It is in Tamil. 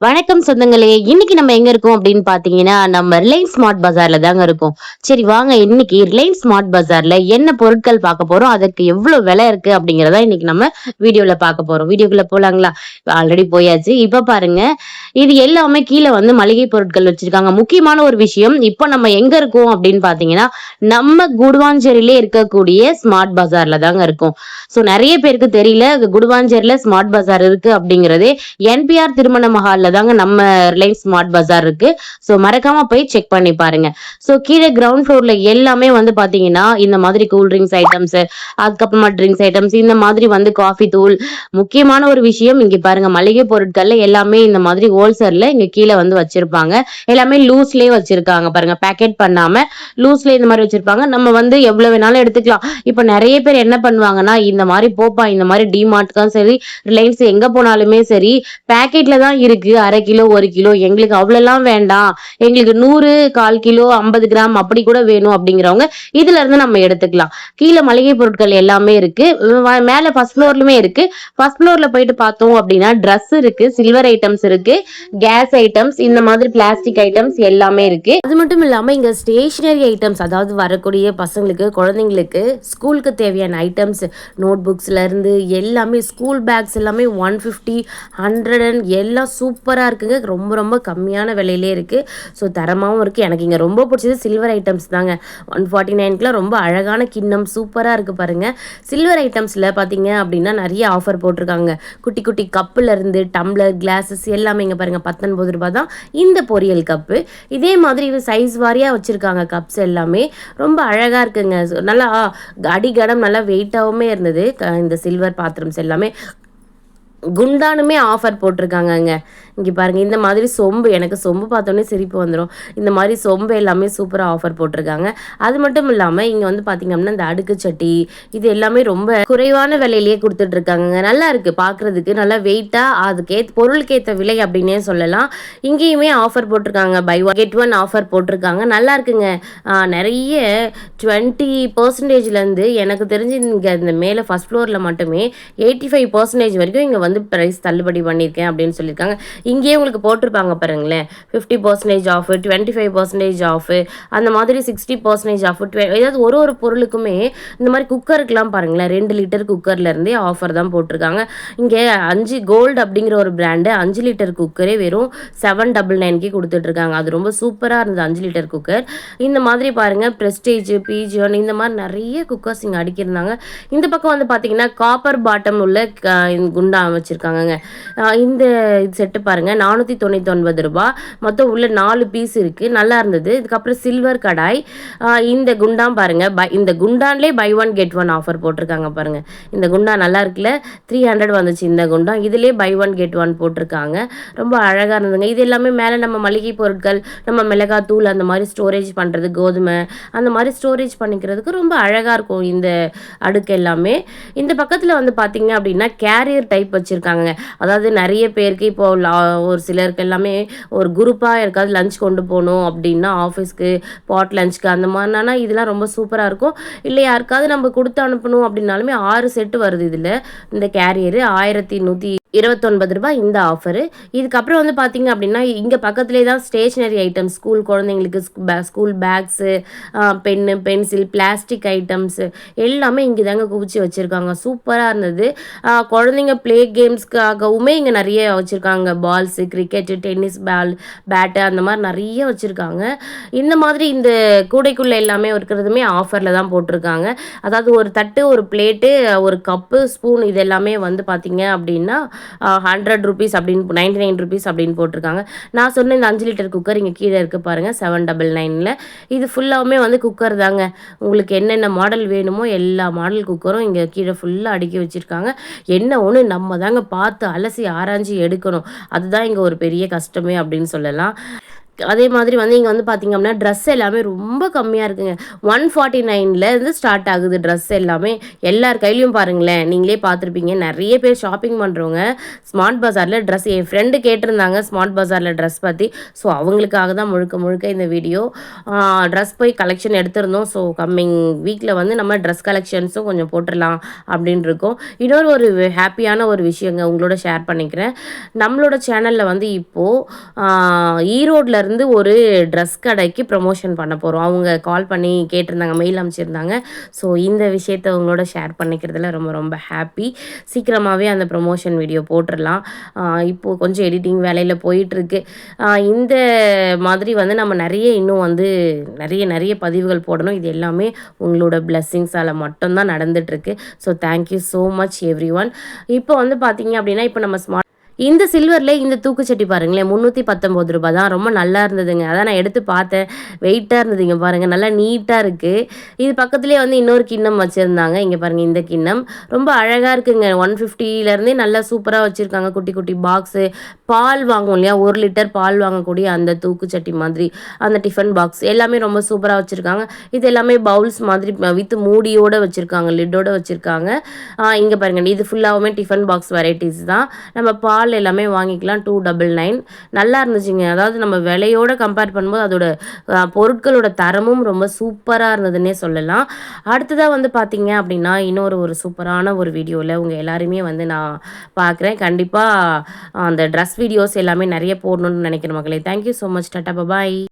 வணக்கம் சொந்தங்களே. இன்னைக்கு நம்ம எங்க இருக்கோம் அப்படின்னு பாத்தீங்கன்னா, நம்ம ரிலையன்ஸ் ஸ்மார்ட் பஜார்ல தாங்க இருக்கோம். சரி வாங்க இன்னைக்கு ரிலையன்ஸ் ஸ்மார்ட் பஜார்ல என்ன பொருட்கள் பார்க்க போறோம், அதுக்கு எவ்வளவு விலை இருக்கு அப்படிங்கிறத இன்னைக்கு நம்ம வீடியோல பார்க்க போறோம். வீடியோக்குள்ள போலாங்களா? ஆல்ரெடி போயாச்சு. இப்ப பாருங்க, இது எல்லாமே கீழே வந்து மளிகை பொருட்கள் வச்சிருக்காங்க. முக்கியமான ஒரு விஷயம், இப்ப நம்ம எங்க இருக்கோம் அப்படின்னு பாத்தீங்கன்னா, நம்ம குடுவாஞ்சேரியிலே இருக்கக்கூடிய ஸ்மார்ட் பஜார்ல தாங்க இருக்கோம். சோ நிறைய பேருக்கு தெரியல, குடுவாஞ்சேரியில ஸ்மார்ட் பஜார் இருக்கு அப்படிங்கறதே. என்பிஆர் திருமண மஹால்ல தாங்க நம்ம ரிலையன்ஸ் ஸ்மார்ட் பஜார் இருக்கு. ஸோ மறக்காம போய் செக் பண்ணி பாருங்க. ஸோ கீழே கிரவுண்ட் ஃப்ளோர்ல எல்லாமே வந்து பாத்தீங்கன்னா இந்த மாதிரி கூல் ட்ரிங்க்ஸ் ஐட்டம்ஸ், அதுக்கப்புறமா ட்ரிங்க்ஸ் ஐட்டம்ஸ், இந்த மாதிரி வந்து காஃபி தூள். முக்கியமான ஒரு விஷயம் இங்க பாருங்க, மளிகை பொருட்கள்ல எல்லாமே இந்த மாதிரி ஹோல்சேல்ல இங்க கீழே வந்து வச்சிருப்பாங்க. எல்லாமே லூஸ்லயே வச்சிருக்காங்க பாருங்க, பேக்கெட் பண்ணாம லூஸ்லயே இந்த மாதிரி வச்சிருப்பாங்க. நம்ம வந்து எவ்வளவு வேணாலும் எடுத்துக்கலாம். இப்ப நிறைய பேர் என்ன பண்ணுவாங்கன்னா, இந்த மாதிரி போப்பா, இந்த மாதிரி டிமார்ட்க்கும் சரி ரிலையன்ஸ் எங்க போனாலுமே சரி பேக்கெட்ல தான் இருக்கு, 1/2 கிலோ 1 கிலோ, எங்களுக்கு அவ்வளோலாம் வேண்டாம், எங்களுக்கு 100 1/4 கிலோ 50 கிராம் அப்படி கூட வேணும் அப்படிங்கிறவங்க இதுல இருந்து நம்ம எடுத்துக்கலாம். கீழே மளிகை பொருட்கள் எல்லாமே இருக்கு. மேல ஃபர்ஸ்ட் ஃப்ளோர்லயுமே இருக்கு. ஃபர்ஸ்ட் ஃப்ளோர்ல போயிட்டு பார்த்தோம் அப்படின்னா ட்ரெஸ் இருக்கு, சில்வர் ஐட்டம்ஸ் இருக்கு, கேஸ் ஐட்டம்ஸ், இந்த மாதிரி பிளாஸ்டிக் ஐட்டம்ஸ் எல்லாமே இருக்கு. அது மட்டும் இல்லாம இங்க ஸ்டேஷனரி ஐட்டம்ஸ், அதாவது வரக்கூடிய பசங்களுக்கு குழந்தைங்களுக்கு ஸ்கூலுக்கு தேவையான ஐட்டம்ஸ், நோட் புக்ஸ்ல இருந்து எல்லாமே, ஸ்கூல் பேக்ஸ் எல்லாமே 150 100 எல்லாம் சூப்பராக இருக்குங்க. ரொம்ப ரொம்ப கம்மியான விலையிலே இருக்குது. ஸோ தரமாகவும் இருக்குது. எனக்கு இங்கே ரொம்ப பிடிச்சது சில்வர் ஐட்டம்ஸ் தாங்க. 149க்குலாம் ரொம்ப அழகான கிண்ணம் சூப்பராக இருக்குது பாருங்கள். சில்வர் ஐட்டம்ஸில் பார்த்தீங்க அப்படின்னா நிறைய ஆஃபர் போட்டிருக்காங்க. குட்டி குட்டி கப்புலேருந்து டம்ளர், கிளாஸஸ் எல்லாமே இங்கே பாருங்கள், 19 ரூபா தான் இந்த பொரியல் கப்பு. இதே மாதிரி சைஸ் வாரியாக வச்சுருக்காங்க கப்ஸ் எல்லாமே. ரொம்ப அழகாக இருக்குங்க. நல்லா அடிகடம், நல்லா வெயிட்டாகவுமே இருந்தது இந்த சில்வர் பாத்திரம்ஸ் எல்லாமே. குண்டானுமே ஆஃபர் போட்டிருக்காங்கங்க. இங்கே பாருங்கள், இந்த மாதிரி சொம்பு, எனக்கு சொம்பு பார்த்தோன்னே சிரிப்பு வந்துடும். இந்த மாதிரி சொம்பு எல்லாமே சூப்பராக ஆஃபர் போட்டிருக்காங்க. அது மட்டும் இல்லாமல் இங்கே வந்து பார்த்திங்க அப்படின்னா இந்த அடுக்கு சட்டி, இது எல்லாமே ரொம்ப குறைவான விலையிலேயே கொடுத்துட்ருக்காங்க. நல்லா இருக்குது பார்க்குறதுக்கு, நல்லா வெயிட்டாக, அதுக்கேற்ற பொருளுக்கேற்ற விலை அப்படின்னே சொல்லலாம். இங்கேயுமே ஆஃபர் போட்டிருக்காங்க, buy one get one offer போட்டிருக்காங்க. நல்லா இருக்குங்க. நிறைய 20%லேருந்து எனக்கு தெரிஞ்சு இங்கே இந்த மேலே ஃபஸ்ட் ஃப்ளோரில் மட்டுமே 85% வரைக்கும் இங்கே வந்து ப்ரைஸ் தள்ளுபடி பண்ணியிருக்கேன் அப்படின்னு சொல்லியிருக்காங்க. இங்கேயே உங்களுக்கு போட்டிருப்பாங்க பாருங்களேன், 50% ஆஃப், 25% ஆஃப், அந்த மாதிரி 60% ஆஃப். ஏதாவது ஒரு பொருளுக்குமே இந்த மாதிரி குக்கருக்குலாம் பாருங்களேன், 2 லிட்டர் குக்கர்லேருந்தே ஆஃபர் தான் போட்டிருக்காங்க. இங்கே 5 கோல்டு அப்படிங்கிற ஒரு பிராண்டு 5 லிட்டர் குக்கரே வெறும் 799க்கு கொடுத்துட்ருக்காங்க. அது ரொம்ப சூப்பராக இருந்தது 5 லிட்டர் குக்கர். இந்த மாதிரி பாருங்கள், ப்ரெஸ்டீஜ், பீஜன், இந்த மாதிரி நிறைய குக்கர்ஸ் இங்கே அடிக்கிருந்தாங்க. இந்த பக்கம் வந்து பார்த்தீங்கன்னா காப்பர் பாட்டம் உள்ள குண்டா வச்சுருக்காங்கங்க. இந்த செட்டு பாருங்கள், 499 ரூபா. மொத்தம் உள்ள 4 பீஸ் இருக்குது, நல்லா இருந்தது. இதுக்கப்புறம் சில்வர் கடாய். இந்த குண்டான் பாருங்கள், இந்த குண்டான்லேயே buy one get one offer போட்டிருக்காங்க பாருங்கள். இந்த குண்டான் நல்லா இருக்குல்ல, 300 வந்துச்சு இந்த குண்டான். இதுலேயே பை ஒன் கெட் ஒன் போட்டிருக்காங்க. ரொம்ப அழகாக இருந்ததுங்க. இது எல்லாமே மேலே நம்ம மளிகை பொருட்கள், நம்ம மிளகாத்தூள் அந்த மாதிரி ஸ்டோரேஜ் பண்ணுறது, கோதுமை அந்த மாதிரி ஸ்டோரேஜ் பண்ணிக்கிறதுக்கு ரொம்ப அழகாக இருக்கும் இந்த அடுக்கு எல்லாமே. இந்த பக்கத்தில் வந்து பார்த்தீங்க அப்படின்னா கேரியர் டைப் வச்சுருக்காங்க. அதாவது நிறைய பேருக்கு இப்போ ஒரு சிலருக்கு எல்லாமே ஒரு குரூப்பாக இருக்காது லஞ்ச் கொண்டு போகணும் அப்படின்னா, ஆஃபீஸ்க்கு பாட் லஞ்சுக்கு அந்த மாதிரினா இதெல்லாம் ரொம்ப சூப்பராக இருக்கும். இல்லை யாருக்காவது நம்ம கொடுத்து அனுப்பணும் அப்படின்னாலுமே 6 செட்டு வருது இதில். இந்த கேரியரு 1129 ரூபாய் இந்த ஆஃபரு. இதுக்கப்புறம் வந்து பார்த்தீங்க அப்படின்னா இங்கே பக்கத்துலேயே தான் ஸ்டேஷ்னரி ஐட்டம்ஸ், ஸ்கூல் குழந்தைங்களுக்கு school bags, pen, pencil, plastic items எல்லாமே இங்கே தாங்க குவிச்சு வச்சுருக்காங்க. சூப்பராக இருந்தது. குழந்தைங்க ப்ளே கேம்ஸ்க்காகவுமே இங்கே நிறைய வச்சுருக்காங்க. Balls, cricket, tennis ball, bat அந்த மாதிரி நிறைய வச்சுருக்காங்க. இந்த மாதிரி இந்த கூடைக்குள்ளே எல்லாமே இருக்கிறதுமே ஆஃபரில் தான் போட்டிருக்காங்க. அதாவது ஒரு தட்டு, ஒரு பிளேட்டு, ஒரு கப்பு, ஸ்பூன், இது எல்லாமே வந்து பார்த்தீங்க அப்படின்னா 100 ருபீஸ் அப்படின்னு 99 ருபீஸ் அப்படின்னு போட்டிருக்காங்க. நான் சொன்ன இந்த 5 லிட்டர் குக்கர் இங்கே கீழே இருக்குது பாருங்கள், 799ல். இது ஃபுல்லாகவுமே வந்து குக்கர் தாங்க. உங்களுக்கு என்னென்ன மாடல் வேணுமோ எல்லா மாடல் குக்கரும் இங்கே கீழே ஃபுல்லாக அடுக்கி வச்சுருக்காங்க. என்ன ஒன்று, நம்ம தாங்க பார்த்து அலசி ஆராய்ச்சி எடுக்கணும். அதுதான் இங்கே ஒரு பெரிய கஷ்டமே அப்படின்னு சொல்லலாம். அதே மாதிரி வந்து இங்கே வந்து பார்த்தீங்க அப்படின்னா ட்ரெஸ் எல்லாமே ரொம்ப கம்மியாக இருக்குங்க. 149லேருந்து ஸ்டார்ட் ஆகுது ட்ரெஸ் எல்லாமே. எல்லார் கையிலையும் பாருங்களேன், நீங்களே பார்த்துருப்பீங்க. நிறைய பேர் ஷாப்பிங் பண்ணுறவங்க ஸ்மார்ட் பஜாரில் ட்ரெஸ் என் ஃப்ரெண்டு கேட்டிருந்தாங்க ஸ்மார்ட் பஜாரில் ட்ரெஸ் பற்றி. ஸோ அவங்களுக்காக தான் முழுக்க முழுக்க இந்த வீடியோ. ட்ரெஸ் போய் கலெக்ஷன் எடுத்திருந்தோம். ஸோ கம்மிங் வீக்கில் வந்து நம்ம ட்ரெஸ் கலெக்ஷன்ஸும் கொஞ்சம் போட்டுடலாம் அப்படின்னு இருக்கோம். இன்னொரு ஒரு ஹாப்பியான ஒரு விஷயங்க உங்களோட ஷேர் பண்ணிக்கிறேன். நம்மளோட சேனலில் வந்து இப்போது ஈரோட்லேருந்து ஒரு ட்ரெஸ் கடைக்கு ப்ரமோஷன் பண்ண போகிறோம். அவங்க கால் பண்ணி கேட்டிருந்தாங்க, மெயில் அமைச்சிருந்தாங்க. ஸோ இந்த விஷயத்தை உங்களோட ஷேர் பண்ணிக்கிறதுல ரொம்ப ரொம்ப ஹாப்பி. சீக்கிரமாகவே அந்த ப்ரமோஷன் வீடியோ போட்டுடலாம். இப்போது கொஞ்சம் எடிட்டிங் வேலையில் போயிட்டுருக்கு. இந்த மாதிரி வந்து நம்ம நிறைய இன்னும் வந்து நிறைய பதிவுகள் போடணும். இது எல்லாமே உங்களோட பிளெஸ்ஸிங்ஸால் மட்டும்தான் நடந்துகிட்ருக்கு. So thank you so much every one. இப்போ வந்து பார்த்தீங்க அப்படின்னா இப்போ நம்ம இந்த சில்வரில் இந்த தூக்குச்சட்டி பாருங்களேன், ரூ. 319 தான். ரொம்ப நல்லா இருந்ததுங்க. அதான் நான் எடுத்து பார்த்தேன். வெயிட்டாக இருந்தது. இங்கே பாருங்கள், நல்லா நீட்டாக இருக்குது. இது பக்கத்துலேயே வந்து இன்னொரு கிண்ணம் வச்சுருந்தாங்க. இங்கே பாருங்கள், இந்த கிண்ணம் ரொம்ப அழகாக இருக்குங்க. 150லேருந்தே நல்லா சூப்பராக வச்சுருக்காங்க. குட்டி குட்டி பாக்ஸு, பால் வாங்குவோம் இல்லையா, 1 லிட்டர் பால் வாங்கக்கூடிய அந்த தூக்குச்சட்டி மாதிரி அந்த டிஃபன் பாக்ஸ் எல்லாமே ரொம்ப சூப்பராக வச்சுருக்காங்க. இது எல்லாமே பவுல்ஸ் மாதிரி வித் மூடியோடு வச்சுருக்காங்க, லிட்டோடு வச்சுருக்காங்க. இங்கே பாருங்கள், இது ஃபுல்லாகவுமே டிஃபன் பாக்ஸ் வெரைட்டிஸ் தான். நம்ம பால் எல்லாமே வாங்கிக்கலாம். 299 நல்லா இருந்துச்சுங்க. அதாவது நம்ம விலையோட கம்பேர் பண்ணும்போது அதோட பொருட்களோட தரமும் ரொம்ப சூப்பராக இருந்ததுன்னே சொல்லலாம். அடுத்ததாக வந்து பார்த்தீங்க அப்படின்னா இன்னொரு சூப்பரான ஒரு வீடியோவில் உங்கள் எல்லாருமே வந்து நான் பார்க்குறேன். கண்டிப்பாக அந்த ட்ரெஸ் வீடியோஸ் எல்லாமே நிறைய போடணும்னு நினைக்கிற மக்களே. Thank you so much. டாட்டா, பாய்.